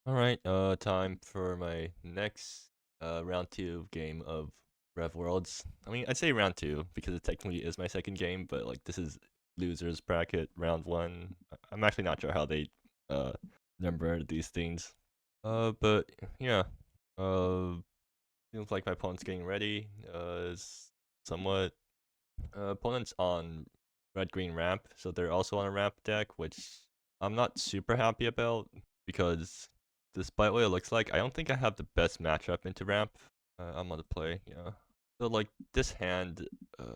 Alright, time for my next round 2 game of Rev Worlds. I mean, I'd say round 2 because it technically is my second game, but like this is losers bracket round 1. I'm actually not sure how they uh number these things. But yeah. Uh Seems like my opponent's getting ready. Is somewhat opponent's on red green ramp, so they're also on a ramp deck, which I'm not super happy about because despite what it looks like, I don't think I have the best matchup into ramp. I'm on the play, yeah. So like this hand,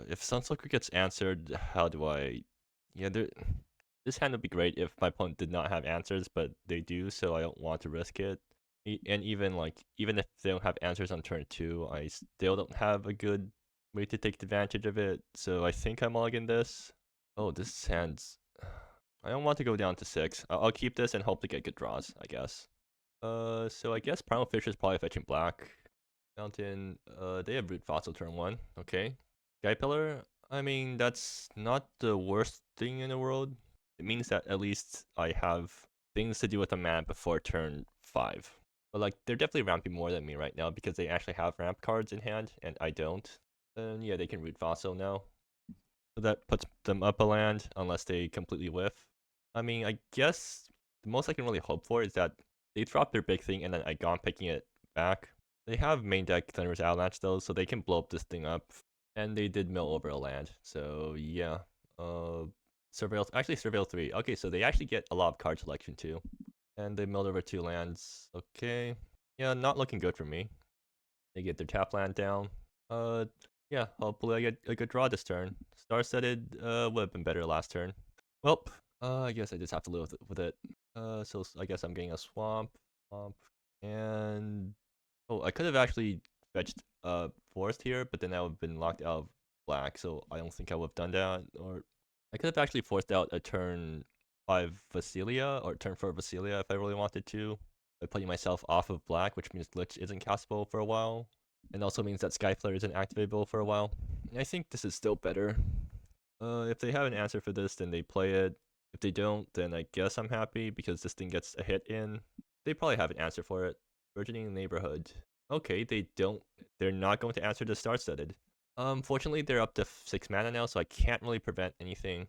if Sunslicker gets answered, how do I? Yeah, this hand would be great if my opponent did not have answers, but they do, so I don't want to risk it. And even if they don't have answers on turn 2, I still don't have a good way to take advantage of it. So I think I'm logging this. Oh, this hand's. I don't want to go down to 6. I'll keep this and hope to get good draws, I guess. So I guess Primal Fish is probably fetching black. Mountain, they have Root Fossil turn 1. Okay. Sky Pillar, I mean, that's not the worst thing in the world. It means that at least I have things to do with the mana before turn 5. But like, they're definitely ramping more than me right now because they actually have ramp cards in hand, and I don't. Then yeah, they can Root Fossil now. So that puts them up a land, unless they completely whiff. I mean, I guess the most I can really hope for is that they drop their big thing and then I gone picking it back. They have main deck Thunderous Avalanche though, so they can blow up this thing up. And they did mill over a land, so yeah. Surveil, actually Surveil 3. Okay, so they actually get a lot of card selection too. And they milled over 2 lands. Okay. Yeah, not looking good for me. They get their tap land down. Uh, yeah, hopefully I get a good draw this turn. Star-studded would have been better last turn. Well, I guess I just have to live with it. So I guess I'm getting a swamp, and oh, I could have actually fetched forest here, but then I would have been locked out of black, so I don't think I would have done that. Or I could have actually forced out a turn 5 Vasilia or turn 4 Vasilia if I really wanted to, by putting myself off of black, which means Glitch isn't castable for a while, and also means that Skyflare isn't activatable for a while. And I think this is still better. If they have an answer for this, then they play it. If they don't, then I guess I'm happy because this thing gets a hit in. They probably have an answer for it. Burgeoning Neighborhood. Okay, they don't. They're not going to answer the star-studded. Fortunately, they're up to 6 mana now, so I can't really prevent anything.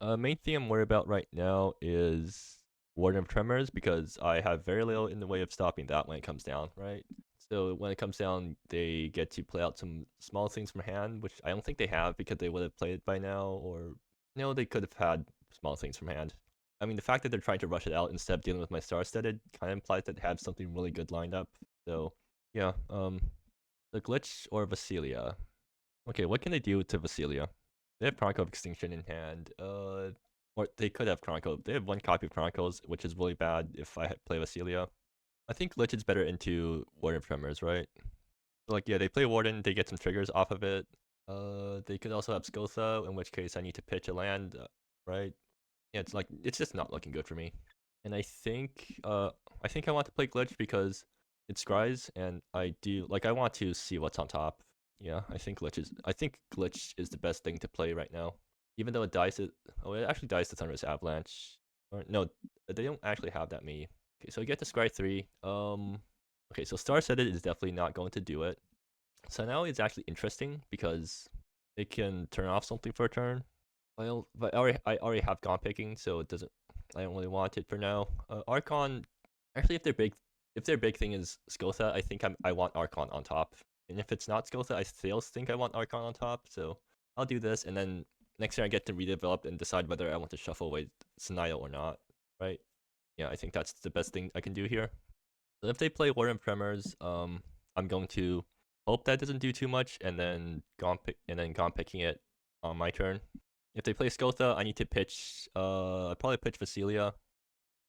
Main thing I'm worried about right now is Warden of Tremors because I have very little in the way of stopping that when it comes down, right? So when it comes down, they get to play out some small things from hand, which I don't think they have because they would have played it by now, or no, they could have had small things from hand. I mean, the fact that they're trying to rush it out instead of dealing with my star-studded kind of implies that they have something really good lined up. So yeah, the Glitch or Vasilia. Okay, what can they do to Vasilia? They have Chronicle of Extinction in hand. Or they could have Chronicle. They have one copy of Chronicles, which is really bad if I play Vasilia. I think Lich is better into Warden of Tremors, right? So, like, yeah, they play Warden, they get some triggers off of it. They could also have Skotha, in which case I need to pitch a land, right? Yeah, it's like, it's just not looking good for me. And I think I want to play Glitch because it scries, and I want to see what's on top. Yeah, I think Glitch is the best thing to play right now. Even though it actually dies to Thunderous Avalanche. Or, no, they don't actually have that many. Okay, so I get to scry 3. Okay, so Star-Studded is definitely not going to do it. So now it's actually interesting because it can turn off something for a turn. But I already have Gone picking, so it doesn't. I don't really want it for now. Archon, actually, if their big thing is Skotha, I think I want Archon on top. And if it's not Skotha, I still think I want Archon on top. So I'll do this, and then next year I get to redevelop and decide whether I want to shuffle away Scenario or not. Right? Yeah, I think that's the best thing I can do here. So if they play Warden Tremors, I'm going to hope that doesn't do too much, and then Gone picking it on my turn. If they play Skotha, I need to pitch. I'd probably pitch Vasilia.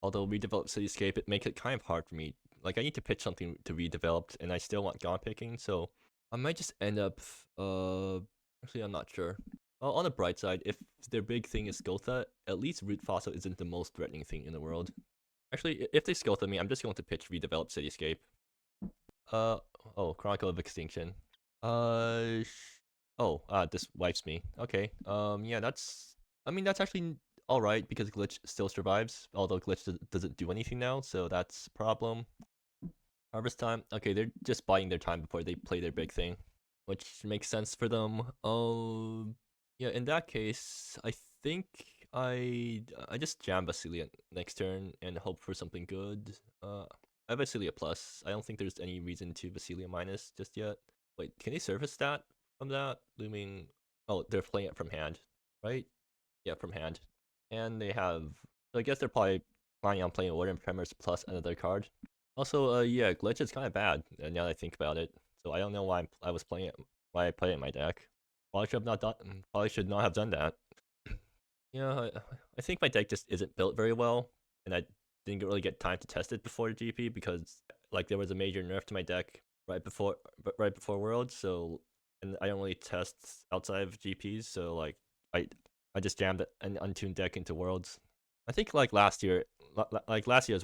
Although redevelop Cityscape, it makes it kind of hard for me. Like I need to pitch something to redevelop, and I still want Gone picking, so I might just end up. Actually, I'm not sure. Well, on the bright side, if their big thing is Skotha, at least Root Fossil isn't the most threatening thing in the world. Actually, if they Skotha me, I'm just going to pitch redevelop Cityscape. Uh, oh, Chronicle of Extinction. Oh, this wipes me. Okay. Yeah, that's. I mean, that's actually alright because glitch still survives, although glitch doesn't do anything now, so that's a problem. Harvest time. Okay, they're just buying their time before they play their big thing, which makes sense for them. Yeah, in that case, I think I just jam Basilia next turn and hope for something good. I have Basilia plus. I don't think there's any reason to Basilia minus just yet. Wait, can they surface that from that? Looming. Oh, they're playing it from hand, right? Yeah, from hand. And they have. So I guess they're probably planning on playing Order Premise plus another card. Also, yeah, glitch is kind of bad. Now that I think about it, so I don't know why I was playing it. Why I put it in my deck. Probably should have not done. Probably should not have done that. Yeah, I think my deck just isn't built very well, and I didn't really get time to test it before the GP because like there was a major nerf to my deck right before Worlds, so and I don't really test outside of GPs, so like I just jammed an untuned deck into Worlds. I think like last year's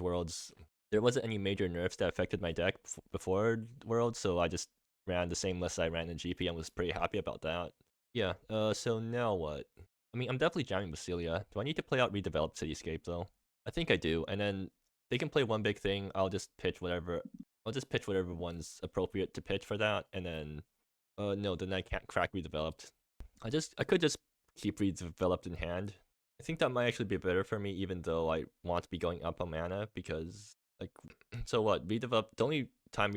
Worlds, there wasn't any major nerfs that affected my deck before Worlds, so I just ran the same list I ran in GP and was pretty happy about that. Yeah, so now what? I mean, I'm definitely jamming Basilia. Do I need to play out Redeveloped Cityscape, though? I think I do, and then they can play one big thing, I'll just pitch whatever one's appropriate to pitch for that, and then, no, then I can't crack Redeveloped. I could just keep Redeveloped in hand. I think that might actually be better for me, even though I want to be going up on mana, because, like, so what, Redevelop, the only time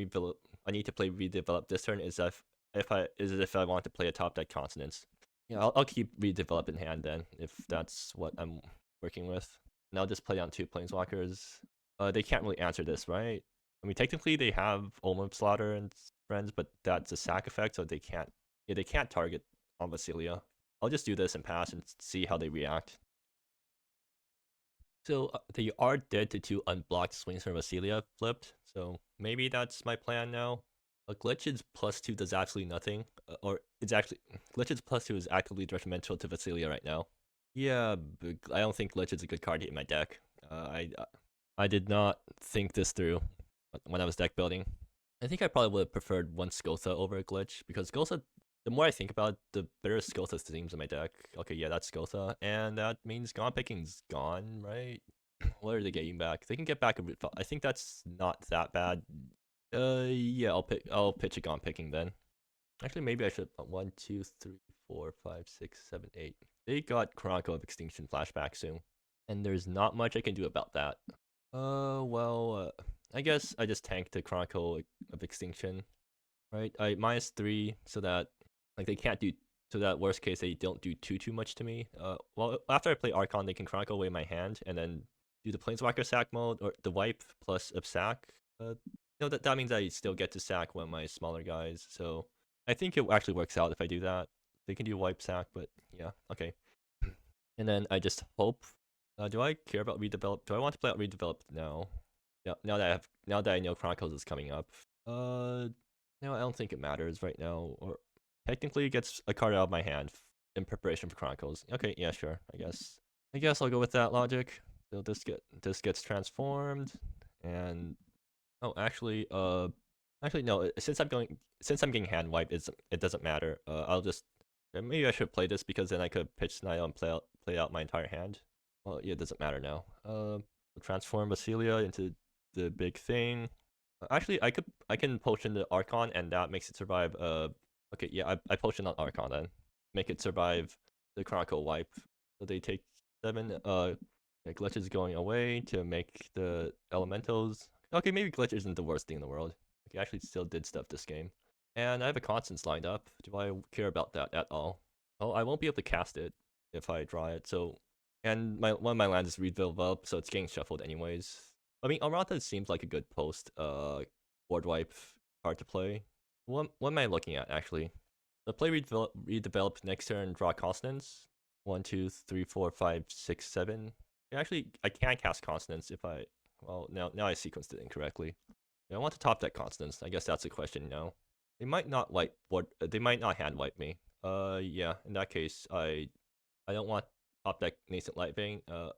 I need to play Redevelop this turn is if I want to play a top deck Consonance. Yeah, I'll keep Redevelop in hand then, if that's what I'm working with. And I'll just play on 2 Planeswalkers. They can't really answer this, right? I mean, technically they have Olmab Slaughter and friends, but that's a sack effect, so they can't target on Basilia. I'll just do this and pass and see how they react. So they are dead to 2 unblocked swings from Basilia flipped, so maybe that's my plan now. Glitch's +2 does absolutely nothing, Glitch's +2 is actively detrimental to Basilia right now. Yeah, but I don't think Glitch is a good card in my deck. I did not think this through when I was deck building. I think I probably would have preferred one Skotha over Glitch, because Skotha, the more I think about it, the better Skotha seems in my deck. Okay, yeah, that's Skotha, and that means Gone Picking's gone, right? What are they getting back? They can get back a bit. I think that's not that bad. Yeah, I'll pitch a Gone Picking then. Actually, maybe I should. 1, 2, 3, 4, 5, 6, 7, 8. They got Chronicle of Extinction flashback soon, and there's not much I can do about that. Well, I guess I just tanked the Chronicle of Extinction, right? I -3 so that like they can't do, so that worst case they don't do too much to me. Well, after I play Archon, they can Chronicle away my hand and then do the Planeswalker sack mode or the wipe plus a sack. No, that means I still get to sack one of my smaller guys, so I think it actually works out if I do that. They can do wipe sack, but yeah, okay. And then I just hope. Do I care about Redevelop? Do I want to play out Redeveloped now? Yeah, now that I know Chronicles is coming up. No, I don't think it matters right now. Or technically, it gets a card out of my hand in preparation for Chronicles. Okay, yeah, sure. I guess I'll go with that logic. So this gets transformed, and oh, actually no. Since I'm getting hand wiped, it doesn't matter. I'll just maybe I should play this because then I could pitch Snide and play out my entire hand. Well, yeah, it doesn't matter now. Transform Basilia into the big thing. Actually, I can potion the Archon and that makes it survive. Okay, yeah, I potion on Archon then. Make it survive the Chronicle wipe. So they take 7. Yeah, Glitch is going away to make the Elementals. Okay, maybe Glitch isn't the worst thing in the world. He actually still did stuff this game. And I have a Constance lined up. Do I care about that at all? Oh, I won't be able to cast it if I draw it, so... And one of my lands is Redevelop, so it's getting shuffled anyways. I mean, Arata seems like a good post board wipe card to play. What am I looking at, actually? So play Redevelop next turn, draw Consonance. 1, 2, 3, 4, 5, 6, 7. Actually, I can't cast Consonance if I... Well, now I sequenced it incorrectly. I want to top deck Consonance. I guess that's the question now. They might not they might not hand wipe me. Yeah, in that case, I don't want top deck Nascent Lightning. Yeah,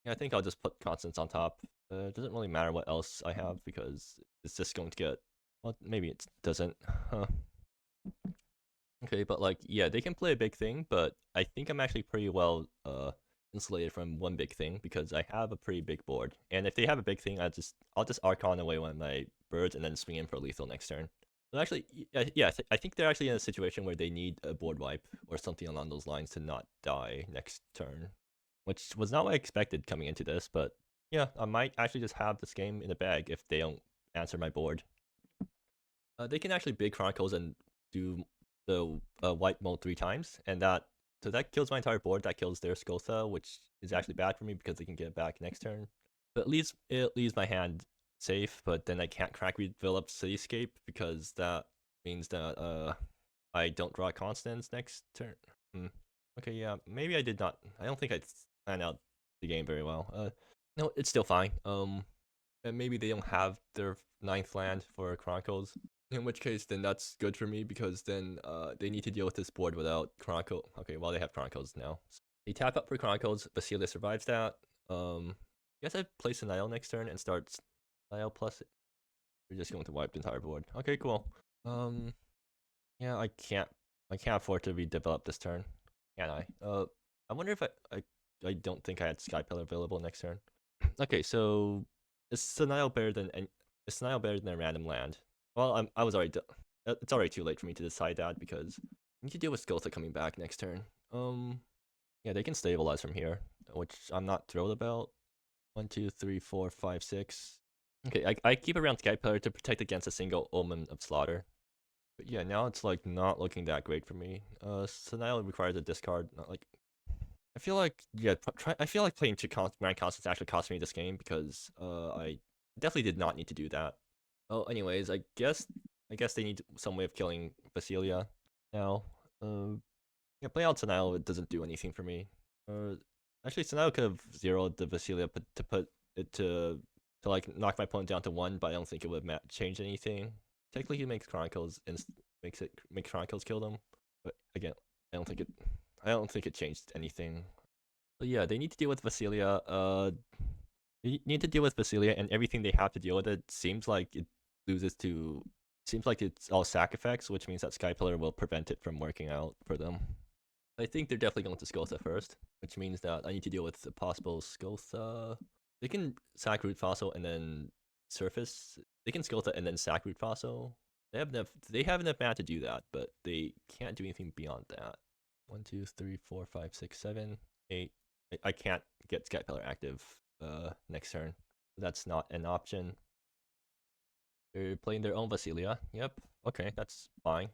I think I'll just put Constance on top. It doesn't really matter what else I have because it's just going to get... Well, maybe it doesn't. Huh. Okay, but like, yeah, they can play a big thing, but I think I'm actually pretty well insulated from one big thing because I have a pretty big board. And if they have a big thing, I'll just Archon away one of my birds and then swing in for lethal next turn. So actually, yeah, I think they're actually in a situation where they need a board wipe or something along those lines to not die next turn, which was not what I expected coming into this. But yeah, I might actually just have this game in the bag if they don't answer my board. They can actually big Chronicles and do the white mode 3 times, and that kills my entire board. That kills their Skotha, which is actually bad for me because they can get it back next turn. But it leaves my hand safe, but then I can't crack Redevelop Cityscape because that means that I don't draw Consonance next turn. Okay, yeah, maybe I did not. I don't think I planned out the game very well. No, it's still fine. And maybe they don't have their 9th land for Chronicles. In which case, then that's good for me because then they need to deal with this board without Chronicle. Okay, well, they have Chronicles now. So they tap up for Chronicles. Basilia survives that. I guess I play Senile next turn and start Senile plus. We're just going to wipe the entire board. Okay, cool. Yeah, I can't afford to redevelop this turn, can I? I wonder if I don't think I had Sky Pillar available next turn. Okay, so is Senile better than a random land? Well, I was already. It's already too late for me to decide that because I need to deal with Skotha coming back next turn. Yeah, they can stabilize from here, which I'm not thrilled about. 1, 2, 3, 4, 5, 6. Okay, I keep around Sky Pillar to protect against a single Omen of Slaughter. But yeah, now it's like not looking that great for me. Senile requires a discard. Not like I feel like I feel like playing 2 Grand Constants actually cost me this game because I definitely did not need to do that. Oh, anyways, I guess they need some way of killing Basilia now. Yeah, play out Senile, it doesn't do anything for me. Actually, Senile could have zeroed the Basilia to put it to like knock my opponent down to 1, but I don't think it would change anything. Technically, he makes Chronicles and make Chronicles kill them, but again, I don't think it changed anything. But yeah, they need to deal with Basilia. They need to deal with Basilia, and everything they have to deal with it seems like it loses to. Seems like it's all sack effects, which means that Sky Pillar will prevent it from working out for them. I think they're definitely going to Skotha first, which means that I need to deal with the possible Skotha. They can sack Root Fossil and then surface. They can Skotha and then sack Root Fossil. They have enough mana to do that, but they can't do anything beyond that. 1, 2, 3, 4, 5, 6, 7, 8. I can't get Sky Pillar active next turn. That's not an option. They're playing their own Basilia. Yep. Okay, that's fine.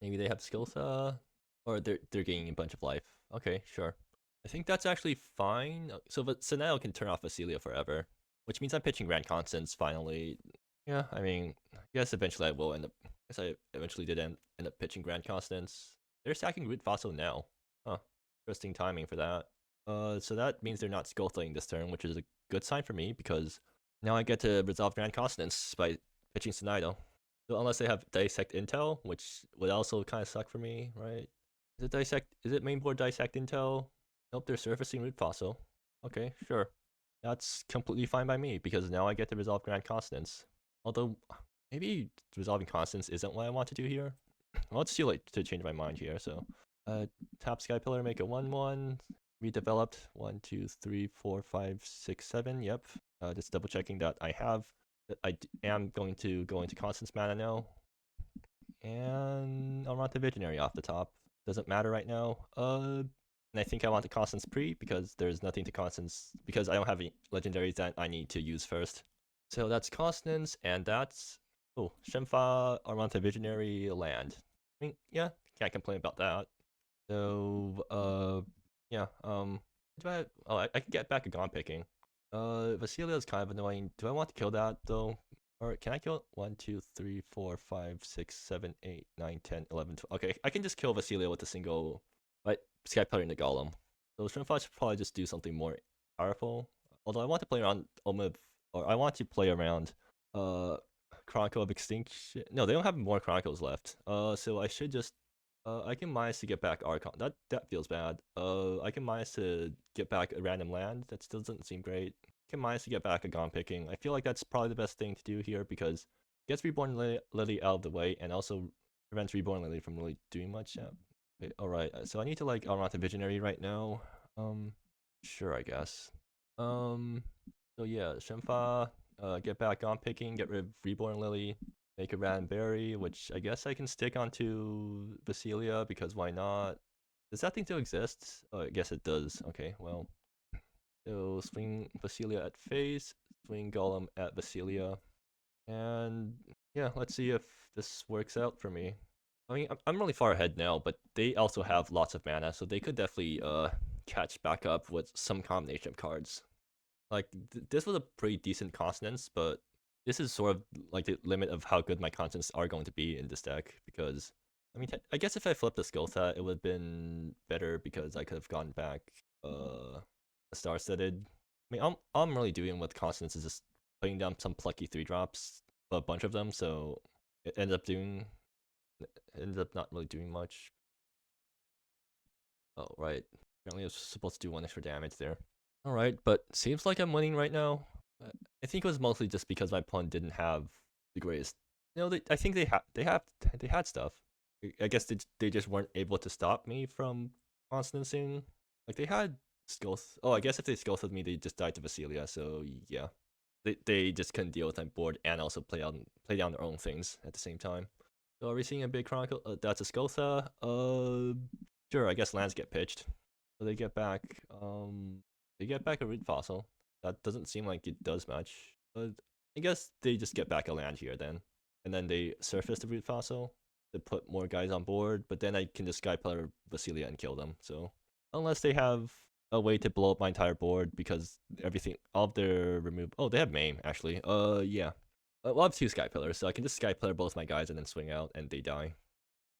Maybe they have skills, or they're gaining a bunch of life. Okay, sure. I think that's actually fine. So Senile can turn off Basilia forever, which means I'm pitching Grand Constance finally. Yeah, I mean, I guess eventually I will end up. I guess I eventually did end up pitching Grand Constance. They're stacking Root Fossil now. Huh. Interesting timing for that. So that means they're not Skullthing this turn, which is a good sign for me because now I get to resolve Grand Consonance by pitching Senile. So unless they have Dissect Intel, which would also kind of suck for me, right? Is it mainboard Dissect Intel? Nope, they're surfacing Root Fossil. Okay, sure. That's completely fine by me because now I get to resolve Grand Consonance. Although maybe resolving Constance isn't what I want to do here. Well, it's too late to change my mind here. So, tap Sky Pillar, make a 1/1. Redeveloped 1, 2, 3, 4, 5, 6, 7. Yep. Just double checking that I am going to go into Constance mana now. And I'll run the Visionary off the top. Doesn't matter right now. And I think I want the Constance pre because there's nothing to Constance because I don't have any legendaries that I need to use first. So that's Constance, and that's Shemfa, Armanta Visionary land. I mean, yeah, can't complain about that. So yeah, I can get back a Gone picking. Vasilia is kind of annoying. Do I want to kill that though? Or can I kill 1, 2, 3, 4, 5, 6, 7, 8, 9, 10, 11, 12? Okay, I can just kill Vasilia with a single Sky Pillar and the Golem. So Shrimfly should probably just do something more powerful. Although I want to play around I want to play around Chronicle of Extinction. No, they don't have more Chronicles left. So I should just I can minus to get back Archon. That feels bad. I can minus to get back a random land. That still doesn't seem great. I can minus to get back a Gone picking. I feel like that's probably the best thing to do here because it gets Reborn Lily out of the way and also prevents Reborn Lily from really doing much. Yeah. Alright, so I need to Armata Visionary right now. Sure, I guess. So yeah, Shenfa, get back on picking, get rid of Reborn Lily, make a Ranberry, which I guess I can stick onto Basilia because why not? Does that thing still exist? Oh, I guess it does. Okay, well. So swing Basilia at face, swing Golem at Basilia, and yeah, let's see if this works out for me. I mean, I'm really far ahead now, but they also have lots of mana, so they could definitely catch back up with some combination of cards. Like this was a pretty decent Consonance, but this is sort of like the limit of how good my Consonants are going to be in this deck because I mean I guess if I flipped the skill set it would have been better because I could have gone back a star studded. I mean all I'm really doing with Consonants is just putting down some plucky 3-drops, a bunch of them, so it ends up not really doing much. Oh right. Apparently I was supposed to do 1 extra damage there. Alright, but seems like I'm winning right now. I think it was mostly just because my opponent didn't have the greatest. You know, I think they had stuff. I guess they just weren't able to stop me from constancing. Like they had skills. Oh, I guess if they skills with me, they just died to Vasilia. So yeah, they just couldn't deal with my board and also play down their own things at the same time. So are we seeing a big chronicle? That's a Skoltha. Sure. I guess lands get pitched. So they get back. They get back a root fossil. That doesn't seem like it does much. But I guess they just get back a land here then. And then they surface the root fossil to put more guys on board. But then I can just Skyplayer Basilia and kill them. So unless they have a way to blow up my entire board because everything, all of their remove. Oh, they have Maim actually. Yeah. Well, I have 2 Skypillars, so I can just Skypillar both my guys and then swing out and they die.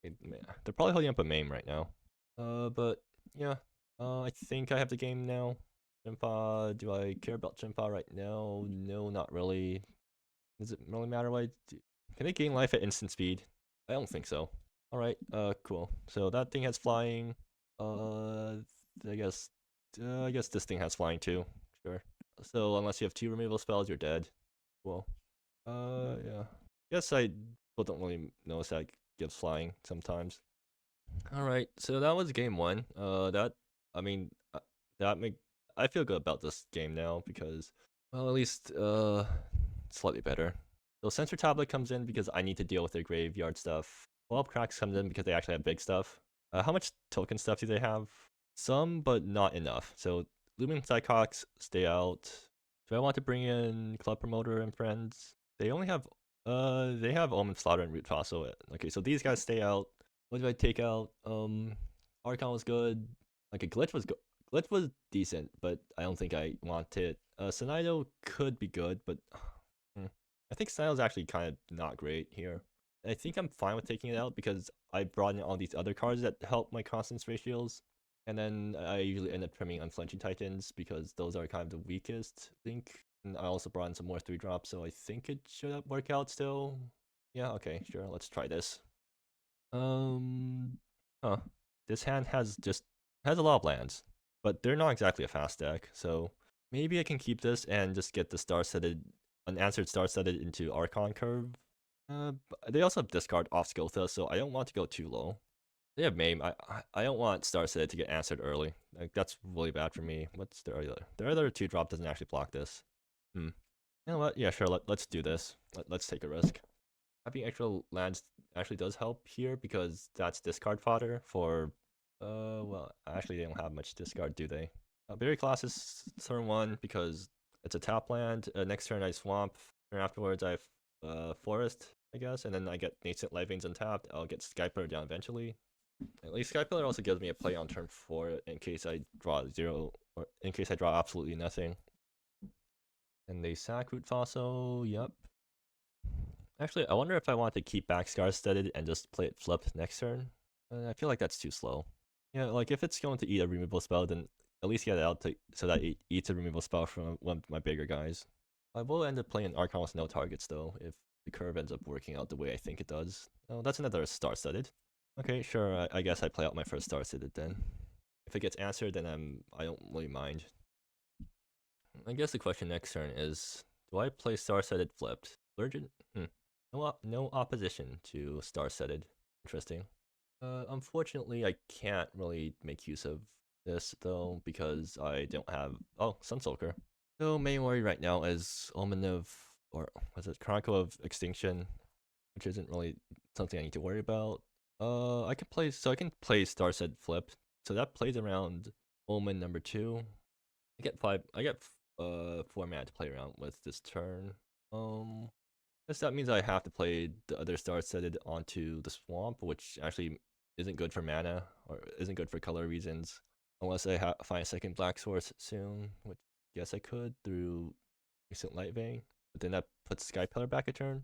They're probably holding up a Maim right now. But yeah. I think I have the game now. Chimpa, do I care about Chimpa right now? No, not really. Does it really matter what I do? Can it gain life at instant speed? I don't think so. Alright, cool. So that thing has flying. I guess this thing has flying too. Sure. So unless you have 2 removal spells, you're dead. Cool. Yeah. Guess I don't really notice that gives flying sometimes. Alright, so that was game 1. I mean, that make I feel good about this game now because, well, at least slightly better. So Sensor Tablet comes in because I need to deal with their graveyard stuff. Well, Cracks comes in because they actually have big stuff. How much token stuff do they have? Some, but not enough. So Lumen Psychox, stay out. Do I want to bring in Club Promoter and friends? They only have they have Omen Slaughter and Root Fossil. Okay, so these guys stay out. What did I take out? Archon was good. Like a Glitch was good. Glitch was decent, but I don't think I want it. Sonido could be good, but I think Sonido's actually kind of not great here. I think I'm fine with taking it out because I brought in all these other cards that help my Constance ratios. And then I usually end up trimming Unflinching Titans because those are kind of the weakest link. And I also brought in some more 3-drops, so I think it should work out still. Yeah, okay, sure, let's try this. Huh. This hand has a lot of lands, but they're not exactly a fast deck, so maybe I can keep this and just get the star-setted, unanswered star-setted into Archon curve. They also have discard off Skiltha, so I don't want to go too low. They have Maim. I don't want star-setted to get answered early. Like that's really bad for me. What's their other? Their other 2-drop doesn't actually block this. You know what? Yeah, sure. Let's do this. Let's take a risk. Having extra lands actually does help here because that's discard fodder for well, actually they don't have much discard, do they? Berry Class is turn 1 because it's a tap land. Next turn I swamp. Turn afterwards I have forest, I guess, and then I get Nascent Life Veins untapped. I'll get Skypillar down eventually. At least Skypillar also gives me a play on turn 4 in case I draw 0 or in case I draw absolutely nothing. And they sack Root Fossil, yep. Actually, I wonder if I want to keep back Star-Studded and just play it flipped next turn. I feel like that's too slow. Yeah, like if it's going to eat a removal spell, then at least get it out so that it eats a removal spell from one of my bigger guys. I will end up playing Archon with no targets though, if the curve ends up working out the way I think it does. Oh, that's another Star-Studded. Okay, sure, I guess I play out my first Star-Studded then. If it gets answered, then I don't really mind. I guess the question next turn is, do I play Star-Studded flipped? Virgin? No opposition to Star-Studded. Interesting. Unfortunately, I can't really make use of this though because I don't have Sunsoaker. So main worry right now is Omen of or was it Chronicle of Extinction, which isn't really something I need to worry about. I can play Starset Flip, so that plays around Omen number 2. I get 4 mana to play around with this turn. Guess that means I have to play the other Starsetted onto the Swamp, which actually isn't good for mana or isn't good for color reasons, unless I find a second black source soon, which I guess I could through Recent Light Vein. But then that puts Sky Pillar back a turn.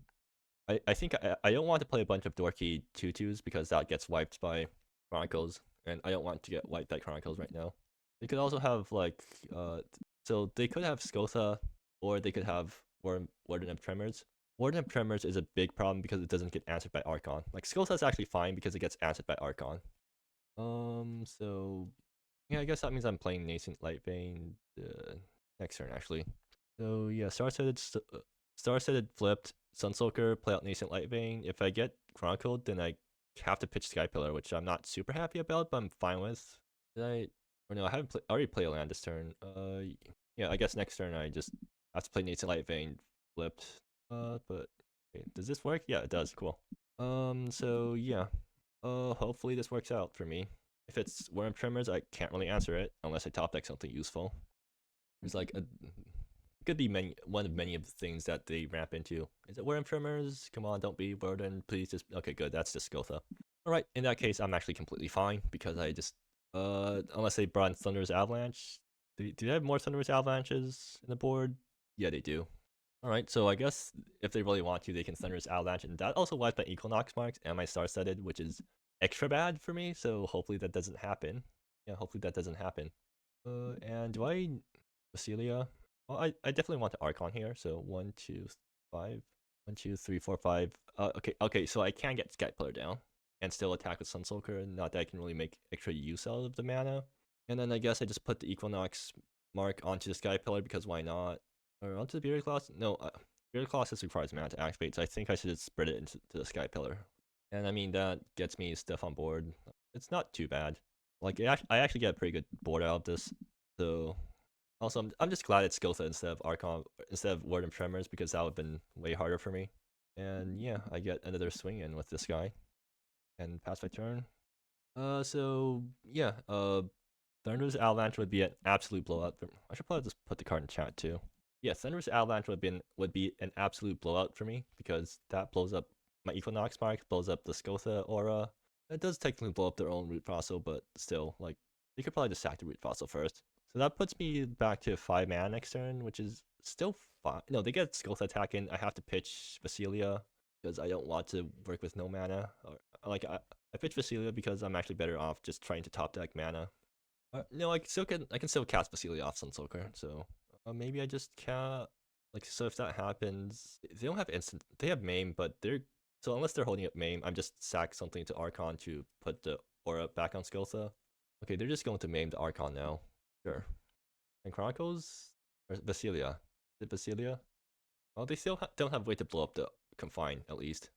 I think I don't want to play a bunch of dorky 2/2s because that gets wiped by Chronicles, and I don't want to get wiped by Chronicles right now. They could also have like so they could have Skotha, or they could have Warden of Tremors. Warden of Tremors is a big problem because it doesn't get answered by Archon. Like Skotha is actually fine because it gets answered by Archon. So yeah, I guess that means I'm playing Nascent Light Vein next turn actually. So yeah, Star-Studded flipped, Sunsoaker, play out Nascent Light Vein. If I get Chronicled, then I have to pitch Sky Pillar, which I'm not super happy about, but I'm fine with. Or no, I haven't already played a land this turn. Yeah, I guess next turn I just have to play Nascent Light Vein flipped. But okay, does this work? Yeah, it does. Cool. So yeah. Hopefully this works out for me. If it's Worm Tremors, I can't really answer it unless I top deck something useful. There's like could be one of many of the things that they ramp into. Is it Worm Tremors? Come on, don't be Burden, please. Just okay, good. That's just Skotha. All right, in that case, I'm actually completely fine because I just unless they brought in Thunderous Avalanche. Do they have more Thunderous Avalanches in the board? Yeah, they do. All right, so I guess if they really want to, they can Thunderous Avalanche, and that also wipes my Equinox marks and my Star-Studded, which is extra bad for me. So hopefully that doesn't happen. Yeah, hopefully that doesn't happen. And do I Basilia? Well, I definitely want the Archon here. So 1, 2, 5. 1, 2, 3, 4, 5. Okay. So I can get Sky Pillar down and still attack with Sunsoaker. Not that I can really make extra use out of the mana. And then I guess I just put the Equinox mark onto the Sky Pillar because why not? Or onto the Bearded Claws? No, Bearded Claws requires mana to activate, so I think I should just spread it into the Sky Pillar. And I mean, that gets me stuff on board. It's not too bad. Like, I actually get a pretty good board out of this. So, also, I'm just glad it's Skotha instead of Archon, instead of Warden Tremors, because that would have been way harder for me. And yeah, I get another swing in with this guy. And pass my turn. So, yeah, Thunderous Avalanche would be an absolute blowout. I should probably just put the card in chat too. Yeah, Thunderous Avalanche would be an absolute blowout for me because that blows up my Equinox mark, blows up the Skotha aura. It does technically blow up their own root fossil, but still, like, you could probably just sack the root fossil first. So that puts me back to 5 mana next turn, which is still fine. No, they get Skotha attack in. I have to pitch Basilia because I don't want to work with no mana. Or, like, I pitch Basilia because I'm actually better off just trying to top deck mana. No, I can still cast Basilia off Sunsoaker, so maybe I just can't. Like, so if that happens, they don't have instant. They have Maim, but they're so unless they're holding up Maim, I'm just sack something to Archon to put the aura back on Skotha. Okay, they're just going to Maim the Archon now. Sure. And Chronicles or Basilia? Is it Basilia? Oh, they still don't have a way to blow up the Confine at least.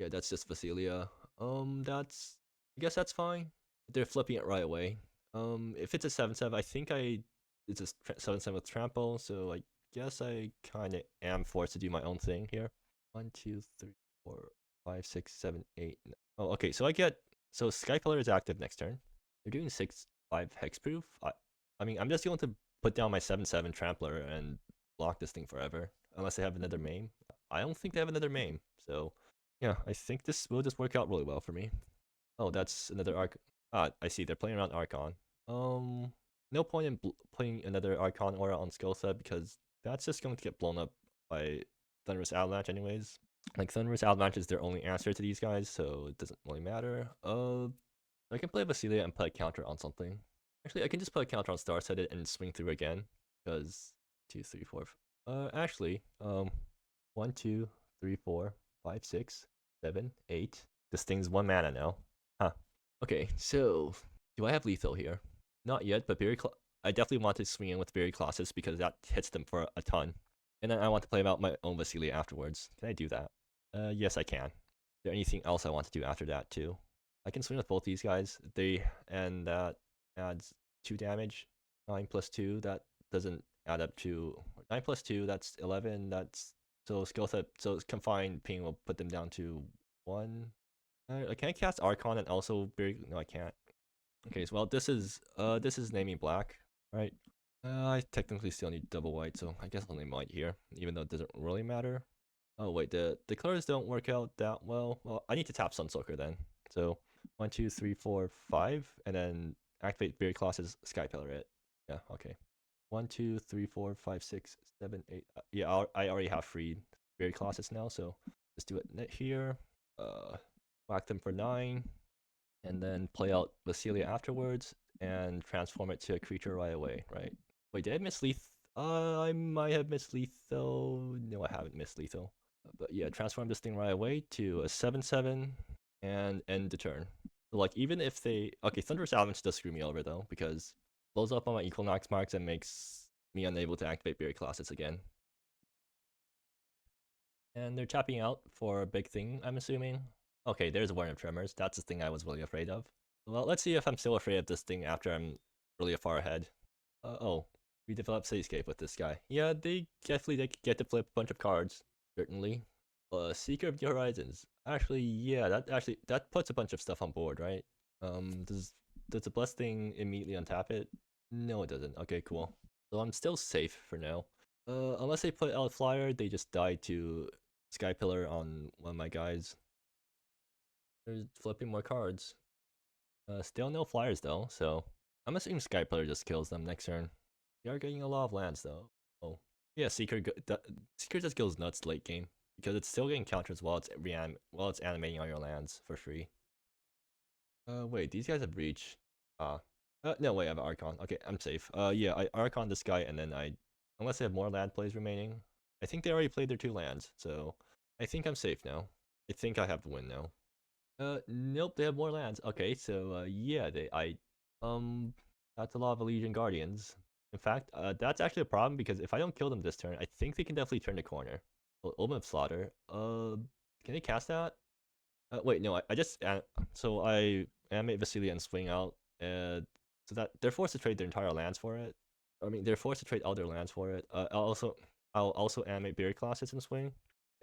Yeah, that's just Basilia. That's I guess that's fine. They're flipping it right away. If it's a 7/7, I think it's a 7/7 with trample, so I guess I kind of am forced to do my own thing here. 1, 2, 3, 4, 5, 6, 7, 8. Oh, okay. So Sky Pillar is active next turn. They're doing 6/5 hexproof. I mean, I'm just going to put down my 7/7 trampler and block this thing forever, unless they have another Maim. I don't think they have another Maim, so yeah, I think this will just work out really well for me. Oh, that's another arc. I see. They're playing around Archon. No point in playing another Archon aura on Skotha because that's just going to get blown up by Thunderous Avalanche anyways. Like, Thunderous Avalanche is their only answer to these guys, so it doesn't really matter. I can play Basilia and put a counter on something. Actually, I can just put a counter on Star-Studded and swing through again, because 2, 3, 4. Actually, 1, 2, 3, 4, 5, 6, 7, 8. This thing's 1 mana now. Huh. Okay, so do I have lethal here? Not yet, but I definitely want to swing in with Very Colossus because that hits them for a ton. And then I want to play out my own Basilia afterwards. Can I do that? Yes, I can. Is there anything else I want to do after that too? I can swing with both these guys. And that adds 2 damage. 9 plus 2, that doesn't add up to 9 plus 2, that's 11. That's so skill set. So confined ping will put them down to 1. Can I cast Archon and also no, I can't. Okay, so well, this is naming black, right? I technically still need double white, so I guess I'll name white here, even though it doesn't really matter. Oh wait, the colors don't work out that well. Well, I need to tap Sunsoaker then. So 1, 2, 3, 4, 5, and then activate Beard Class's Sky Pillar it. Yeah, okay. 1, 2, 3, 4, 5, 6, 7, 8. Yeah, I already have freed Beard Classes now, so let's do it here. Whack them for 9, and then play out Basilia afterwards, and transform it to a creature right away, right? Wait, did I miss lethal? I might have missed lethal. No, I haven't missed lethal. But yeah, transform this thing right away to a 7/7 and end the turn. So like even if they Thunderous Avalanche does screw me over though, because it blows up on my Equinox marks and makes me unable to activate Berry Classes again. And they're tapping out for a big thing, I'm assuming. Okay, there's Warren of Tremors. That's the thing I was really afraid of. Well, let's see if I'm still afraid of this thing after I'm really far ahead. We developed Cityscape with this guy. Yeah, they get to flip a bunch of cards, certainly. Seeker of New Horizons. Actually, yeah, that puts a bunch of stuff on board, right? Does the Blessed thing immediately untap it? No, it doesn't. Okay, cool. So I'm still safe for now. Unless they put out a flyer, they just die to Sky Pillar on one of my guys. They're flipping more cards. Still no flyers though, so I'm assuming Sky Pillar just kills them next turn. They are getting a lot of lands though. Oh, yeah, Seeker just goes nuts late game because it's still getting counters while it's animating all your lands for free. Wait, these guys have Reach. No, wait, I have Archon. Okay, I'm safe. Yeah, I Archon this guy, and then unless they have more land plays remaining, I think they already played their 2 lands, so I think I'm safe now. I think I have the win now. Nope, they have more lands. Okay, so yeah, that's a lot of Legion Guardians. In fact, that's actually a problem because if I don't kill them this turn, I think they can definitely turn the corner. Well, Omen of Slaughter. Can they cast that? Wait, no, so I animate Vasilia and swing out, so that they're forced to trade their entire lands for it. I mean, they're forced to trade all their lands for it. I'll also animate Berry Classes and swing.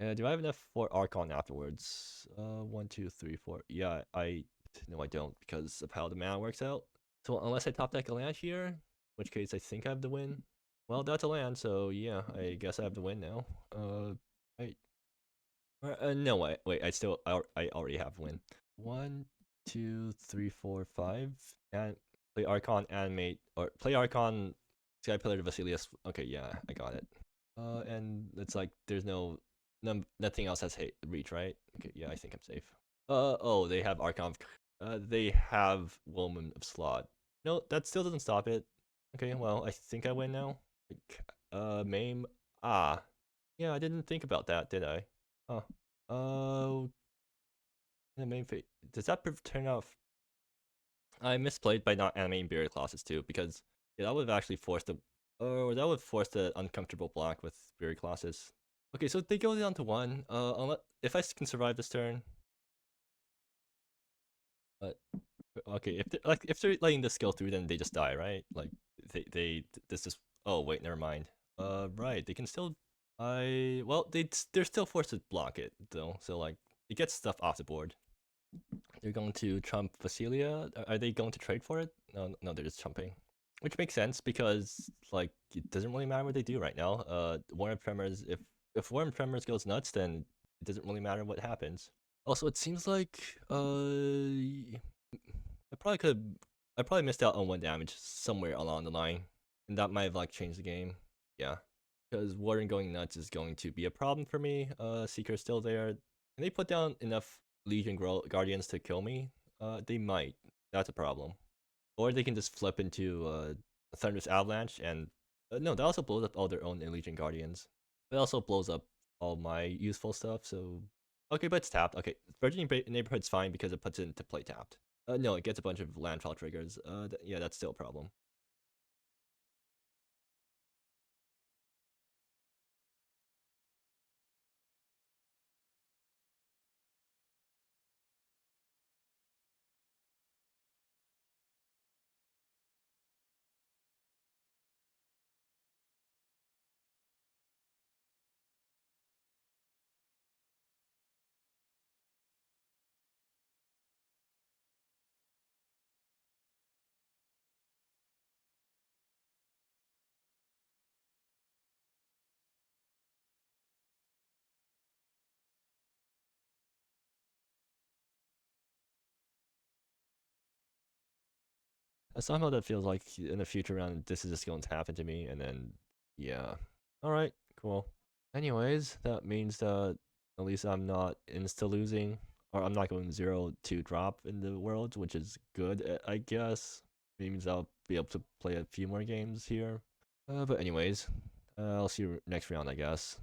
Do I have enough for Archon afterwards? 1, 2, 3, 4. Yeah, no, I don't because of how the mana works out. So unless I top deck a land here, in which case I think I have the win. Well, that's a land, so yeah, I guess I have the win now. Right. No, wait, I already have win. 1, 2, 3, 4, 5, and play Archon animate or play Archon Sky Pillar to Vasilius. Okay, yeah, I got it. And it's like there's nothing else has reach, right? Okay, yeah, I think I'm safe. Oh, they have Archon. They have Woman of Slot. No, that still doesn't stop it. Okay, well, I think I win now. Maim. Ah, yeah, I didn't think about that, did I? Huh. The main fate. Does that turn off? I misplayed by not animating Beard Classes too, because yeah, that would have actually forced the, or that would force the uncomfortable block with Beard Classes. Okay, so they go down to 1. If I can survive this turn. But okay, if they're letting this go through, then they just die, right? Like this is. Oh wait, never mind. Right, they can still. They're still forced to block it though, so like it gets stuff off the board. They're going to trump Vasilia. Are they going to trade for it? No, they're just trumping. Which makes sense because like it doesn't really matter what they do right now. Warren of Tremors, if Warren of Tremors goes nuts, then it doesn't really matter what happens. Also, it seems like I probably missed out on 1 damage somewhere along the line, and that might have like changed the game. Yeah, because Warden going nuts is going to be a problem for me. Seeker's still there. Can they put down enough Legion Guardians to kill me? They might. That's a problem. Or they can just flip into a Thunderous Avalanche and no, that also blows up all their own Legion Guardians. It also blows up all my useful stuff. So okay, but it's tapped. Okay, Burgeoning Neighborhood's fine because it puts it into play tapped. No, it gets a bunch of landfall triggers. Yeah, that's still a problem. somehow that feels like in the future round this is just going to happen to me, and then yeah. All right, cool. Anyways, that means that at least I'm not insta losing, or I'm not going 0 to drop in the world, which is good, I guess. It means I'll be able to play a few more games here. But anyways, I'll see you next round, I guess.